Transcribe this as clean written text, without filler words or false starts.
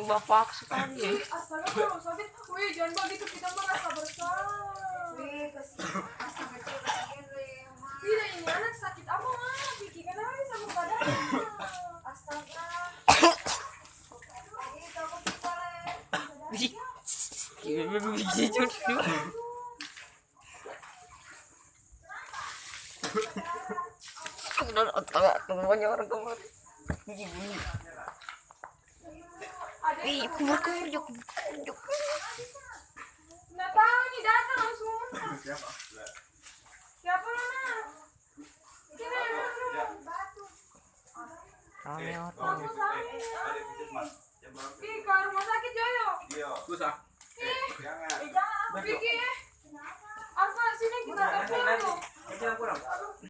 bapak sekali. Astaga kalau sakit, wih jangan begitu, kita merasa bersalah. Wih, astaga kecil kasihan deh, Ma. Tidak, ini anak sakit apa mah? Vicky kenapa sama badan? Astaga. Ini kamu kita Jujur. Udah otak semuanya orang kemarin. Ih, kumur juga. Nggak tahu nih datang langsung. Siapa mana? Sini batu. Rame orang. Kamu sakit. Ih, ke rumah sakit Joyo. Iya, susah. Jangan. Vicky. Alfa sini kita ke dulu. Jangan kurang.